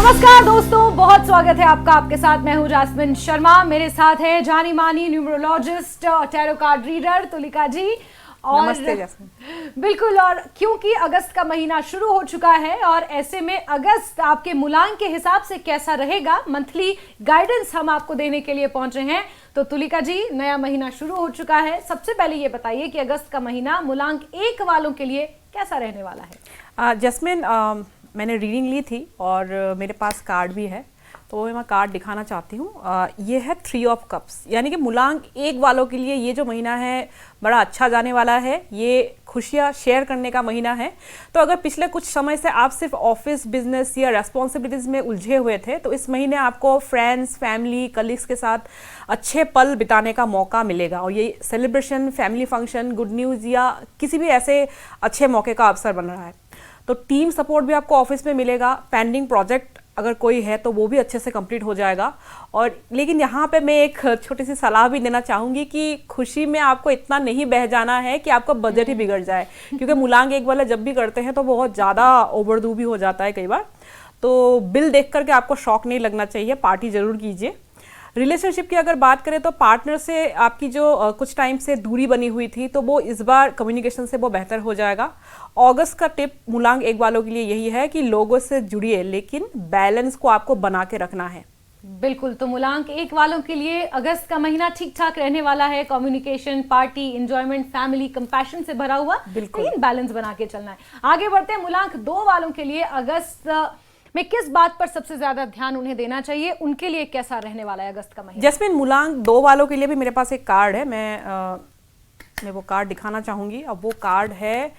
नमस्कार दोस्तों, बहुत स्वागत है आपका। आपके साथ मैं हूं जास्मिन शर्मा। मेरे साथ है जानी मानी numerologist, tarot card reader Tulika ji. और नमस्ते जास्मिन। बिल्कुल, और क्योंकि अगस्त का महीना शुरू हो चुका है और ऐसे में अगस्त आपके मूलांक के हिसाब से कैसा रहेगा, मंथली गाइडेंस हम आपको देने के लिए पहुंचे हैं। तो तुलिका जी, नया महीना शुरू हो चुका है। सबसे पहले ये बताइए कि अगस्त का महीना मूलांक 1 वालों के लिए कैसा रहने वाला है। जैस्मिन, मैंने रीडिंग ली थी और मेरे पास कार्ड भी है, तो मैं कार्ड दिखाना चाहती हूँ। ये है 3 ऑफ कप्स, यानी कि मूलांक 1 वालों के लिए ये जो महीना है बड़ा अच्छा जाने वाला है। ये खुशियाँ शेयर करने का महीना है। तो अगर पिछले कुछ समय से आप सिर्फ ऑफिस बिजनेस या रेस्पॉन्सिबिलिटीज़ में उलझे हुए थे, तो इस महीने आपको फ्रेंड्स, फैमिली, कलीग्स के साथ अच्छे पल बिताने का मौका मिलेगा। और ये celebration, family function, good news या किसी भी ऐसे अच्छे मौके का अवसर बन रहा है। तो टीम सपोर्ट भी आपको ऑफिस में मिलेगा। पेंडिंग प्रोजेक्ट अगर कोई है तो वो भी अच्छे से कंप्लीट हो जाएगा। और लेकिन यहाँ पे मैं एक छोटी सी सलाह भी देना चाहूँगी कि खुशी में आपको इतना नहीं बह जाना है कि आपका बजट ही बिगड़ जाए, क्योंकि मूलांक 1 वाला जब भी करते हैं तो बहुत ज़्यादा ओवरडू भी हो जाता है कई बार। तो बिल देख करके आपको शौक नहीं लगना चाहिए, पार्टी ज़रूर कीजिए। रिलेशनशिप की अगर बात करें तो पार्टनर से आपकी जो कुछ टाइम से दूरी बनी हुई थी, तो वो इस बार कम्युनिकेशन से वो बेहतर हो जाएगा। अगस्त का टिप मूलांक 1 वालों के लिए यही है कि लोगों से जुड़िए, लेकिन बैलेंस को आपको बना के रखना है। बिल्कुल, तो मूलांक 1 वालों के लिए अगस्त का महीना ठीक ठाक रहने वाला है। Communication, party, enjoyment, family, compassion से भरा हुआ, लेकिन बैलेंस बना के चलना है। आगे बढ़ते हैं। मूलांक 2 वालों के लिए अगस्त में किस बात पर सबसे ज्यादा ध्यान उन्हें देना चाहिए, उनके लिए कैसा रहने वाला है अगस्त का महीना? जैस्मिन, मूलांक 2 वालों के लिए भी मेरे पास एक कार्ड है। मैं वो कार्ड दिखाना चाहूंगी। अब वो कार्ड है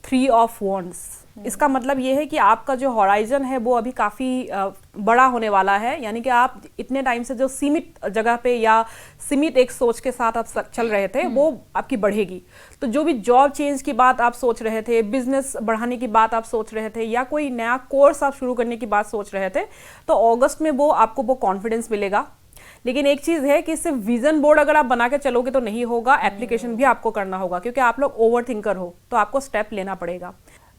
3 ऑफ वॉन्ड्स। इसका मतलब ये है कि आपका जो हॉराइजन है वो अभी काफ़ी बड़ा होने वाला है। यानी कि आप इतने टाइम से जो सीमित जगह पे या सीमित एक सोच के साथ आप चल रहे थे, वो आपकी बढ़ेगी। तो जो भी जॉब चेंज की बात आप सोच रहे थे, बिजनेस बढ़ाने की बात आप सोच रहे थे, या कोई नया कोर्स आप शुरू करने की बात सोच रहे थे, तो अगस्त में वो आपको वो कॉन्फिडेंस मिलेगा। लेकिन एक चीज़ है कि सिर्फ विजन बोर्ड अगर आप बना के चलोगे तो नहीं होगा, एप्लीकेशन भी आपको करना होगा, क्योंकि आप लोग ओवर थिंकर हो, तो आपको स्टेप लेना पड़ेगा।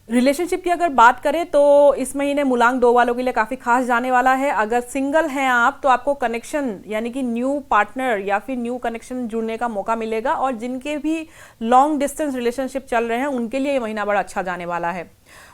रिलेशनशिप की अगर बात करें तो इस महीने मूलांक 2 वालों के लिए काफ़ी खास जाने वाला है। अगर सिंगल हैं आप तो आपको कनेक्शन, यानी कि न्यू पार्टनर या फिर न्यू कनेक्शन जुड़ने का मौका मिलेगा। और जिनके भी लॉन्ग डिस्टेंस रिलेशनशिप चल रहे हैं उनके लिए ये महीना बड़ा अच्छा जाने वाला है।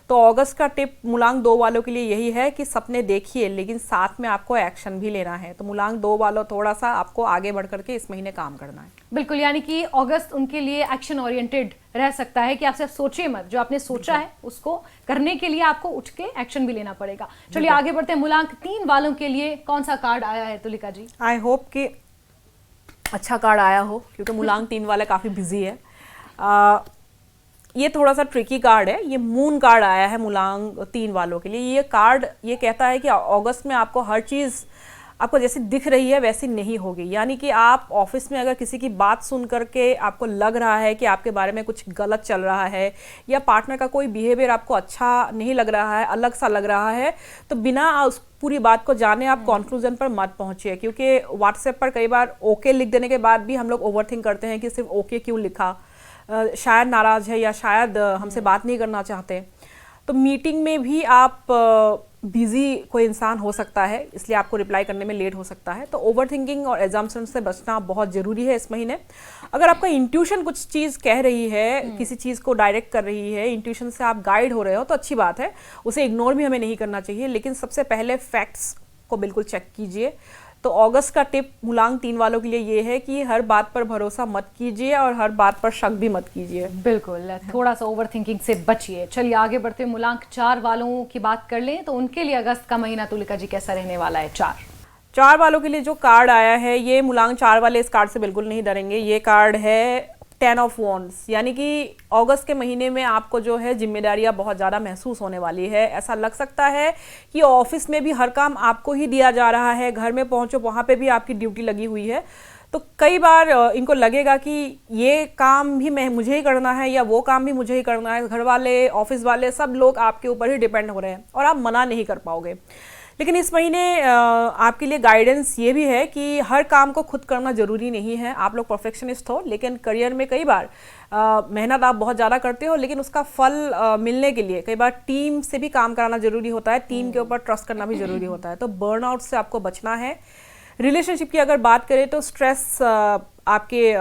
तो अगस्त का टिप मूलांक 2 वालों के लिए यही है कि सपने देखिए, लेकिन साथ में आपको एक्शन भी लेना है। तो मूलांक 2 वालों थोड़ा सा आपको आगे बढ़ करके इस महीने काम करना है। बिल्कुल, यानी कि अगस्त उनके लिए एक्शन ओरिएंटेड रह सकता है कि आप सिर्फ सोचिए मत, जो आपने सोचा है उसको करने के लिए आपको उठ के एक्शन भी लेना पड़ेगा। चलिए आगे बढ़ते हैं। मूलांक 3 वालों के लिए कौन सा कार्ड आया है तुलिका जी? आई होप कि अच्छा कार्ड आया हो, क्योंकि मूलांक 3 वाले काफ़ी बिजी है। ये थोड़ा सा ट्रिकी कार्ड है। ये मून कार्ड आया है मूलांक 3 वालों के लिए। ये कार्ड ये कहता है कि अगस्त में आपको हर चीज़ आपको जैसी दिख रही है वैसी नहीं होगी। यानी कि आप ऑफिस में अगर किसी की बात सुन करके आपको लग रहा है कि आपके बारे में कुछ गलत चल रहा है, या पार्टनर का कोई बिहेवियर आपको अच्छा नहीं लग रहा है, अलग सा लग रहा है, तो बिना उस पूरी बात को जाने आप कंक्लूजन पर मत पहुंचिए। क्योंकि व्हाट्सएप पर कई बार ओके लिख देने के बाद भी हम लोग ओवरथिंक करते हैं कि सिर्फ ओके क्यों लिखा, शायद नाराज़ है या शायद हमसे बात नहीं करना चाहते। तो मीटिंग में भी आप बिजी कोई इंसान हो सकता है, इसलिए आपको रिप्लाई करने में लेट हो सकता है। तो ओवरथिंकिंग और एजम्पशन से बचना बहुत ज़रूरी है इस महीने। अगर आपका इंट्यूशन कुछ चीज़ कह रही है, किसी चीज़ को डायरेक्ट कर रही है, इंट्यूशन से आप गाइड हो रहे हो, तो अच्छी बात है, उसे इग्नोर भी हमें नहीं करना चाहिए। लेकिन सबसे पहले फैक्ट्स को बिल्कुल चेक कीजिए। तो अगस्त का टिप मूलांक 3 वालों के लिए ये है कि हर बात पर भरोसा मत कीजिए और हर बात पर शक भी मत कीजिए। बिल्कुल, थोड़ा सा ओवर थिंकिंग से बचिए। चलिए आगे बढ़ते हैं। मूलांक 4 वालों की बात कर लें तो उनके लिए अगस्त का महीना तुलिका जी कैसा रहने वाला है? 4 वालों के लिए जो कार्ड आया है, ये मूलांक 4 वाले इस कार्ड से बिल्कुल नहीं डरेंगे। ये कार्ड है 10 ऑफ वॉन्ड्स। यानी कि अगस्त के महीने में आपको जो है जिम्मेदारियां बहुत ज़्यादा महसूस होने वाली है। ऐसा लग सकता है कि ऑफिस में भी हर काम आपको ही दिया जा रहा है, घर में पहुंचो वहाँ पे भी आपकी ड्यूटी लगी हुई है। तो कई बार इनको लगेगा कि ये काम भी मुझे ही करना है या वो काम भी मुझे ही करना है। घर वाले, ऑफिस वाले, सब लोग आपके ऊपर ही डिपेंड हो रहे हैं और आप मना नहीं कर पाओगे। लेकिन इस महीने आपके लिए गाइडेंस ये भी है कि हर काम को खुद करना ज़रूरी नहीं है। आप लोग परफेक्शनिस्ट हो, लेकिन करियर में कई बार मेहनत आप बहुत ज़्यादा करते हो, लेकिन उसका फल मिलने के लिए कई बार टीम से भी काम कराना ज़रूरी होता है, टीम के ऊपर ट्रस्ट करना भी ज़रूरी होता है। तो बर्नआउट से आपको बचना है। रिलेशनशिप की अगर बात करें तो स्ट्रेस आपके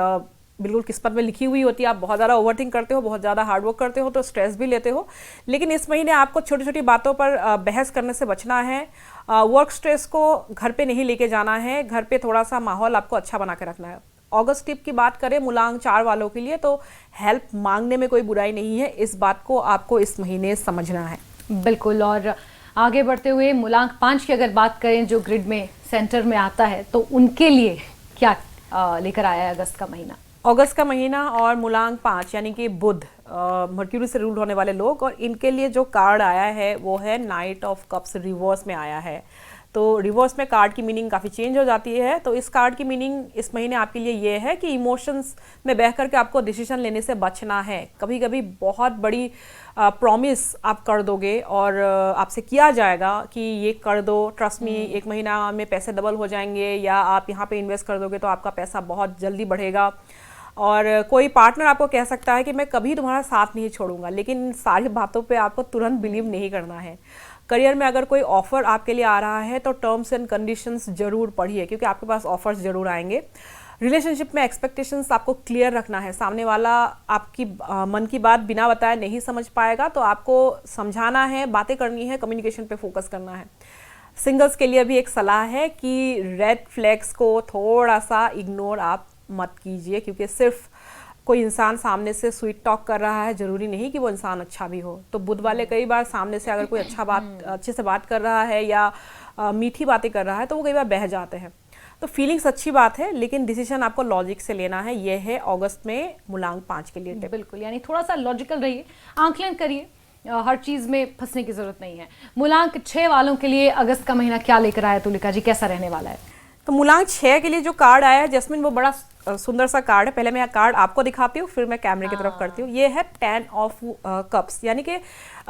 बिल्कुल किस्मत में लिखी हुई होती है। आप बहुत ज़्यादा ओवरथिंक करते हो, बहुत ज़्यादा हार्डवर्क करते हो, तो स्ट्रेस भी लेते हो। लेकिन इस महीने आपको छोटी छोटी बातों पर बहस करने से बचना है। वर्क स्ट्रेस को घर पे नहीं लेके जाना है, घर पे थोड़ा सा माहौल आपको अच्छा बना के रखना है। अगस्त टिप की बात करें मूलांक 4 वालों के लिए, तो हेल्प मांगने में कोई बुराई नहीं है। इस बात को आपको इस महीने समझना है। बिल्कुल। और आगे बढ़ते हुए मूलांक 5 की अगर बात करें, जो ग्रिड में सेंटर में आता है, तो उनके लिए क्या लेकर आया है अगस्त का महीना? अगस्त का महीना और मूलांक 5 यानी कि बुध, मर्क्यूरी से रूल होने वाले लोग, और इनके लिए जो कार्ड आया है वो है नाइट ऑफ कप्स, रिवर्स में आया है। तो रिवर्स में कार्ड की मीनिंग काफ़ी चेंज हो जाती है। तो इस कार्ड की मीनिंग इस महीने आपके लिए ये है कि इमोशंस में बह करके आपको डिसीजन लेने से बचना है। कभी कभी बहुत बड़ी प्रॉमिस आप कर दोगे और आपसे किया जाएगा कि ये कर दो, ट्रस्ट मी, 1 महीना में पैसे डबल हो जाएंगे, या आप यहाँ पे इन्वेस्ट कर दोगे तो आपका पैसा बहुत जल्दी बढ़ेगा। और कोई पार्टनर आपको कह सकता है कि मैं कभी तुम्हारा साथ नहीं छोड़ूंगा, लेकिन सारी बातों पे आपको तुरंत बिलीव नहीं करना है। करियर में अगर कोई ऑफर आपके लिए आ रहा है तो टर्म्स एंड कंडीशंस जरूर पढ़िए, क्योंकि आपके पास ऑफर्स जरूर आएंगे। रिलेशनशिप में एक्सपेक्टेशंस आपको क्लियर रखना है। सामने वाला आपकी मन की बात बिना बताए नहीं समझ पाएगा, तो आपको समझाना है, बातें करनी है, कम्युनिकेशन पे फोकस करना है। सिंगल्स के लिए भी एक सलाह है कि रेड फ्लैग्स को थोड़ा सा इग्नोर आप मत कीजिए, क्योंकि सिर्फ कोई इंसान सामने से स्वीट टॉक कर रहा है, जरूरी नहीं कि वो इंसान अच्छा भी हो। तो बुध वाले कई बार सामने से अगर कोई अच्छे से बात कर रहा है या मीठी बातें कर रहा है तो वो कई बार बह जाते हैं। तो फीलिंग्स अच्छी बात है, लेकिन डिसीजन आपको लॉजिक से लेना है। यह है अगस्त में मूलांक 5 के लिए टिप। बिल्कुल, यानी थोड़ा सा लॉजिकल रहिए, आंकलन करिए, हर चीज में फंसने की जरूरत नहीं है। मूलांक 6 वालों के लिए अगस्त का महीना क्या लेकर आया तुलिका जी, कैसा रहने वाला है? तो मूलांक 6 के लिए जो कार्ड आया है जैस्मिन, वो बड़ा सुंदर सा कार्ड है। पहले मैं कार्ड आपको दिखाती हूँ, फिर मैं कैमरे की तरफ करती हूँ। ये है 10 ऑफ कप्स, यानी कि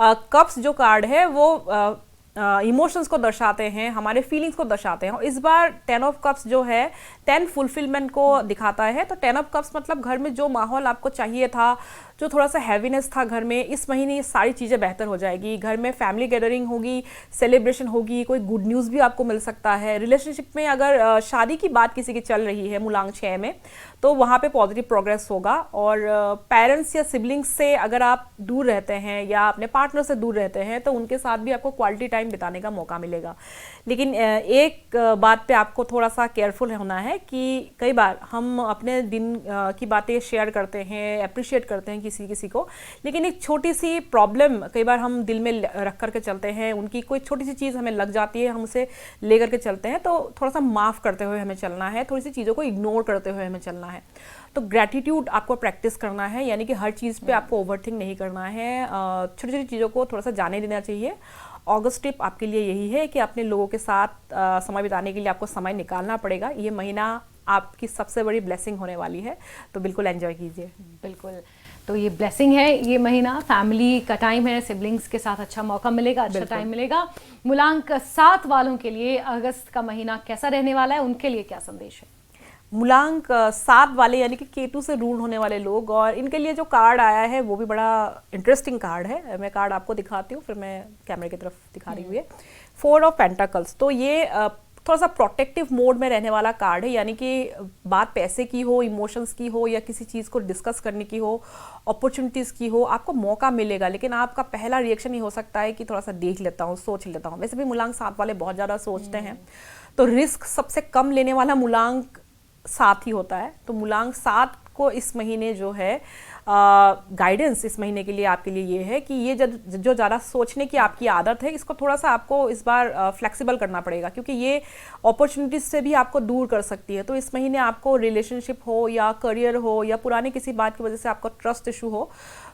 कप्स जो कार्ड है वो इमोशंस को दर्शाते हैं, हमारे फीलिंग्स को दर्शाते हैं। और इस बार 10 ऑफ कप्स जो है 10 फुलफिलमेंट को दिखाता है। तो 10 ऑफ कप्स मतलब घर में जो माहौल आपको चाहिए था, जो थोड़ा सा हैवीनेस था घर में, इस महीने ये सारी चीज़ें बेहतर हो जाएगी। घर में फैमिली गैदरिंग होगी, सेलिब्रेशन होगी, कोई गुड न्यूज़ भी आपको मिल सकता है। रिलेशनशिप में अगर शादी की बात किसी की चल रही है मूलांक 6 में, तो वहाँ पे पॉजिटिव प्रोग्रेस होगा। और पेरेंट्स या सिबलिंग्स से अगर आप दूर रहते हैं या अपने पार्टनर से दूर रहते हैं, तो उनके साथ भी आपको क्वालिटी टाइम बिताने का मौका मिलेगा। लेकिन एक बात पे आपको थोड़ा सा केयरफुल होना है कि कई बार हम अपने दिन की बातें शेयर करते हैं, अप्रिशिएट करते हैं किसी को, लेकिन एक छोटी सी प्रॉब्लम कई बार हम दिल में रख करके चलते हैं, उनकी कोई छोटी सी चीज़ हमें लग जाती है, हम उसे ले करके चलते हैं। तो थोड़ा सा माफ़ करते हुए हमें चलना है, थोड़ी सी चीज़ों को इग्नोर करते हुए हमें चलना है। तो ग्रैटिट्यूड आपको प्रैक्टिस करना है, यानी कि हर चीज़ पे आपको ओवरथिंक नहीं करना है, छोटी छोटी चीज़ों को थोड़ा सा जाने देना चाहिए। अगस्त टिप आपके लिए यही है कि अपने लोगों के साथ समय बिताने के लिए आपको समय निकालना पड़ेगा। ये महीना आपकी सबसे बड़ी ब्लेसिंग होने वाली है, तो बिल्कुल एंजॉय कीजिए। बिल्कुल, तो ये ब्लेसिंग है, ये महीना फैमिली का टाइम है, सिबलिंग्स के साथ अच्छा मौका मिलेगा, अच्छा टाइम मिलेगा। मूलांक 7 वालों के लिए अगस्त का महीना कैसा रहने वाला है, उनके लिए क्या संदेश है? मूलांक 7 वाले यानी कि केतु से रूल होने वाले लोग, और इनके लिए जो कार्ड आया है वो भी बड़ा इंटरेस्टिंग कार्ड है। मैं कार्ड आपको दिखाती हूँ, फिर मैं कैमरे की तरफ दिखा रही हूँ। ये 4 ऑफ पेंटाकल्स, तो ये थोड़ा सा प्रोटेक्टिव मोड में रहने वाला कार्ड है, यानी कि बात पैसे की हो, इमोशंस की हो, या किसी चीज़ को डिस्कस करने की हो, अपॉर्चुनिटीज़ की हो, आपको मौका मिलेगा। लेकिन आपका पहला रिएक्शन ही हो सकता है कि थोड़ा सा देख लेता हूँ, सोच लेता हूँ। वैसे भी मूलांक 7 वाले बहुत ज़्यादा सोचते हैं, तो रिस्क सबसे कम लेने वाला मूलांक 7 ही होता है। तो मूलांक 7 को इस महीने जो है गाइडेंस इस महीने के लिए आपके लिए ये है कि ये जो ज़्यादा सोचने की आपकी आदत है, इसको थोड़ा सा आपको इस बार फ्लेक्सिबल करना पड़ेगा, क्योंकि ये अपॉर्चुनिटीज से भी आपको दूर कर सकती है। तो इस महीने आपको रिलेशनशिप हो या करियर हो या पुराने किसी बात की वजह से आपको ट्रस्ट इशू हो,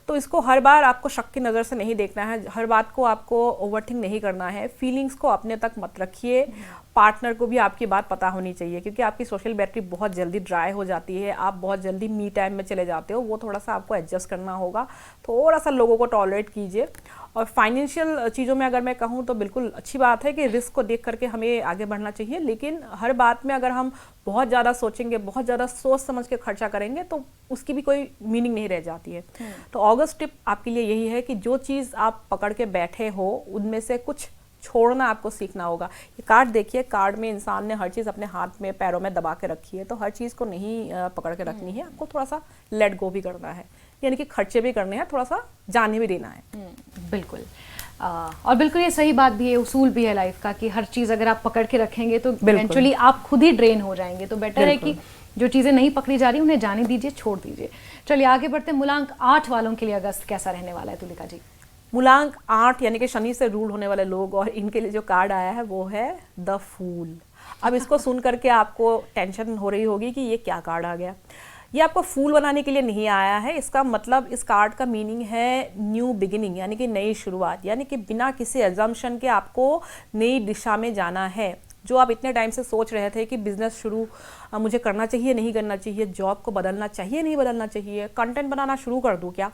तो इसको हर बार आपको शक की नज़र से नहीं देखना है, हर बात को आपको ओवरथिंक नहीं करना है। फीलिंग्स को अपने तक मत रखिए, पार्टनर को भी आपकी बात पता होनी चाहिए, क्योंकि आपकी सोशल बैटरी बहुत जल्दी ड्राई हो जाती है, आप बहुत जल्दी मी टाइम में चले जाते हो, वो थोड़ा सा आपको एडजस्ट करना होगा। थोड़ा सा लोगों को टॉलरेट कीजिए। और फाइनेंशियल चीज़ों में अगर मैं कहूँ तो बिल्कुल अच्छी बात है कि रिस्क को देख करके हमें आगे बढ़ना चाहिए, लेकिन हर बात में अगर हम बहुत ज़्यादा सोचेंगे, बहुत ज़्यादा सोच समझ के खर्चा करेंगे तो उसकी भी कोई मीनिंग नहीं रह जाती है। तो अगस्त टिप आपके लिए यही है कि जो चीज़ आप पकड़ के बैठे हो उनमें से कुछ छोड़ना आपको सीखना होगा। ये कार्ड देखिए, कार्ड में इंसान ने हर चीज़ अपने हाथ में पैरों में दबा के रखी है, तो हर चीज़ को नहीं पकड़ के रखनी है, आपको थोड़ा सा लेट गो भी करना है, यानी कि खर्चे भी करने हैं, थोड़ा सा जाने भी देना है। बिल्कुल। और बिल्कुल ये सही बात भी है, उसूल भी है लाइफ का कि हर चीज़ अगर आप पकड़ के रखेंगे तो इवेंचुअली आप खुद ही ड्रेन हो जाएंगे। तो बेटर है कि जो चीज़ें नहीं पकड़ी जा रही उन्हें जाने दीजिए, छोड़ दीजिए। चलिए आगे बढ़ते हैं। मूलांक 8 वालों के लिए अगस्त कैसा रहने वाला है तुलिका जी? मूलांक 8 यानी कि शनि से रूल होने वाले लोग, और इनके लिए जो कार्ड आया है वो है द फूल। अब इसको सुन करके आपको टेंशन हो रही होगी कि ये क्या कार्ड आ गया। ये आपको फूल बनाने के लिए नहीं आया है। इसका मतलब, इस कार्ड का मीनिंग है न्यू बिगिनिंग, यानी कि नई शुरुआत, यानी कि बिना किसी अजम्पशन के आपको नई दिशा में जाना है। जो आप इतने टाइम से सोच रहे थे कि बिजनेस शुरू मुझे करना चाहिए नहीं करना चाहिए, जॉब को बदलना चाहिए नहीं बदलना चाहिए, कंटेंट बनाना शुरू कर दूं क्या,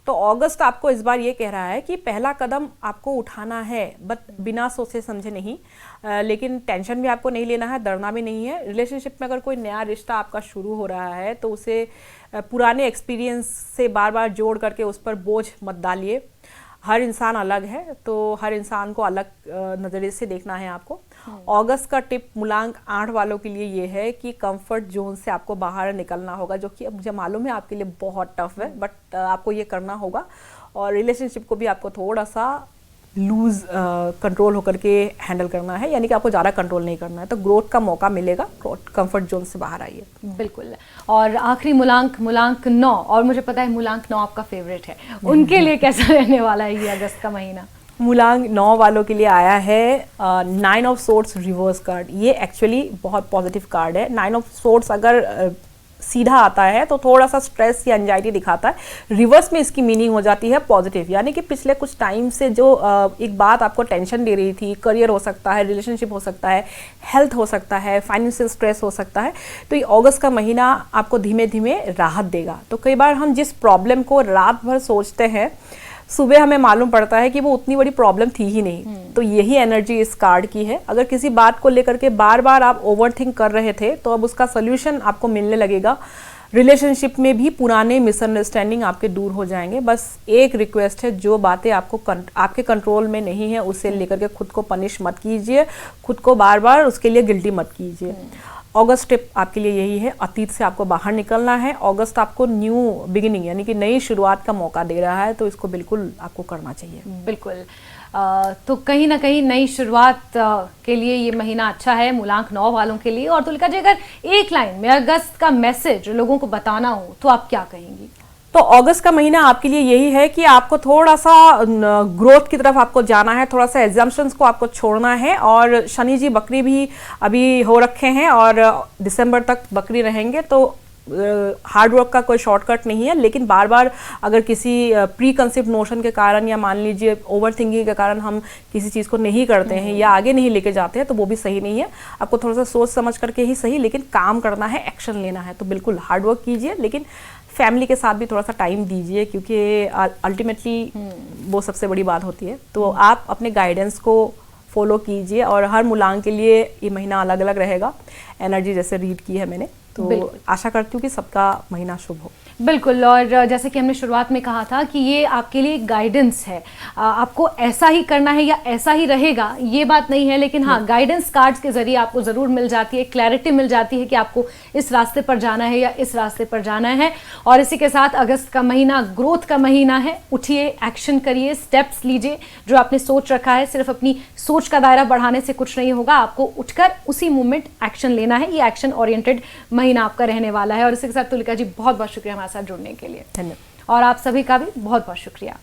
तो अगस्त आपको इस बार ये कह रहा है कि पहला कदम आपको उठाना है, बट बिना सोचे समझे नहीं। लेकिन टेंशन भी आपको नहीं लेना है, डरना भी नहीं है। रिलेशनशिप में अगर कोई नया रिश्ता आपका शुरू हो रहा है तो उसे पुराने एक्सपीरियंस से बार बार जोड़ करके उस पर बोझ मत डालिए। हर इंसान अलग है, तो हर इंसान को अलग नज़रिए से देखना है आपको। अगस्त का टिप मूलांक 8 वालों के लिए ये है कि कंफर्ट जोन से आपको बाहर निकलना होगा, जो कि मुझे मालूम है आपके लिए बहुत टफ है, बट आपको ये करना होगा। और रिलेशनशिप को भी आपको थोड़ा सा लूज कंट्रोल होकर के हैंडल करना है, यानी कि आपको ज़्यादा कंट्रोल नहीं करना है, तो ग्रोथ का मौका मिलेगा। कंफर्ट जोन से बाहर आइए। बिल्कुल। और आखिरी मूलांक 9, और मुझे पता है मूलांक 9 आपका फेवरेट है, उनके लिए कैसा रहने वाला है ये अगस्त का महीना? मूलांक 9 वालों के लिए आया है 9 ऑफ सोर्ड्स रिवर्स कार्ड। ये एक्चुअली बहुत पॉजिटिव कार्ड है। 9 ऑफ सोर्ड्स अगर सीधा आता है तो थोड़ा सा स्ट्रेस या एंजाइटी दिखाता है। रिवर्स में इसकी मीनिंग हो जाती है पॉजिटिव, यानी कि पिछले कुछ टाइम से जो एक बात आपको टेंशन दे रही थी, करियर हो सकता है, रिलेशनशिप हो सकता है, हेल्थ हो सकता है, फाइनेंशियल स्ट्रेस हो सकता है, तो ये अगस्त का महीना आपको धीमे धीमे राहत देगा। तो कई बार हम जिस प्रॉब्लम को रात भर सोचते हैं, सुबह हमें मालूम पड़ता है कि वो उतनी बड़ी प्रॉब्लम थी ही नहीं। तो यही एनर्जी इस कार्ड की है। अगर किसी बात को लेकर के बार बार आप ओवरथिंक कर रहे थे तो अब उसका सोल्यूशन आपको मिलने लगेगा। रिलेशनशिप में भी पुराने मिसअंडरस्टैंडिंग आपके दूर हो जाएंगे। बस एक रिक्वेस्ट है, जो बातें आपके कंट्रोल में नहीं है उसे लेकर के खुद को पनिश मत कीजिए, खुद को बार बार उसके लिए गिल्टी मत कीजिए। अगस्त टिप आपके लिए यही है, अतीत से आपको बाहर निकलना है। अगस्त आपको न्यू बिगिनिंग यानी कि नई शुरुआत का मौका दे रहा है, तो इसको बिल्कुल आपको करना चाहिए। बिल्कुल। तो कहीं ना कहीं नई शुरुआत के लिए ये महीना अच्छा है मूलांक 9 वालों के लिए। और तुलिका जी, अगर एक लाइन में अगस्त का मैसेज लोगों को बताना हो तो आप क्या कहेंगी? तो अगस्त का महीना आपके लिए यही है कि आपको थोड़ा सा ग्रोथ की तरफ आपको जाना है, थोड़ा सा एग्जाम्पशंस को आपको छोड़ना है। और शनि जी बकरी भी अभी हो रखे हैं और दिसंबर तक बकरी रहेंगे, तो हार्ड वर्क का कोई शॉर्टकट नहीं है। लेकिन बार बार अगर किसी प्री कंसेप्ट नोशन के कारण या मान लीजिए ओवर थिंकिंग के कारण हम किसी चीज़ को नहीं करते हैं या आगे नहीं लेके जाते हैं, तो वो भी सही नहीं है। आपको थोड़ा सा सोच समझ करके ही सही, लेकिन काम करना है, एक्शन लेना है। तो बिल्कुल हार्ड वर्क कीजिए, लेकिन फैमिली के साथ भी थोड़ा सा टाइम दीजिए, क्योंकि अल्टीमेटली वो सबसे बड़ी बात होती है। तो आप अपने गाइडेंस को फॉलो कीजिए, और हर मूलांक के लिए ये महीना अलग अलग रहेगा। एनर्जी जैसे रीड की है मैंने, तो आशा करती हूँ कि सबका महीना शुभ हो। बिल्कुल। और जैसे कि हमने शुरुआत में कहा था कि ये आपके लिए गाइडेंस है, आपको ऐसा ही करना है या ऐसा ही रहेगा ये बात नहीं है, लेकिन हाँ गाइडेंस कार्ड्स के जरिए आपको ज़रूर मिल जाती है, क्लैरिटी मिल जाती है कि आपको इस रास्ते पर जाना है या इस रास्ते पर जाना है। और इसी के साथ अगस्त का महीना ग्रोथ का महीना है। उठिए, एक्शन करिए, स्टेप्स लीजिए। जो आपने सोच रखा है, सिर्फ अपनी सोच का दायरा बढ़ाने से कुछ नहीं होगा, आपको उठकर उसी मोमेंट एक्शन लेना है। ये एक्शन ओरिएंटेड महीना आपका रहने वाला है। और इसी के साथ तुलिका जी बहुत बहुत शुक्रिया हमारे साथ जुड़ने के लिए। धन्यवाद। और आप सभी का भी बहुत बहुत शुक्रिया।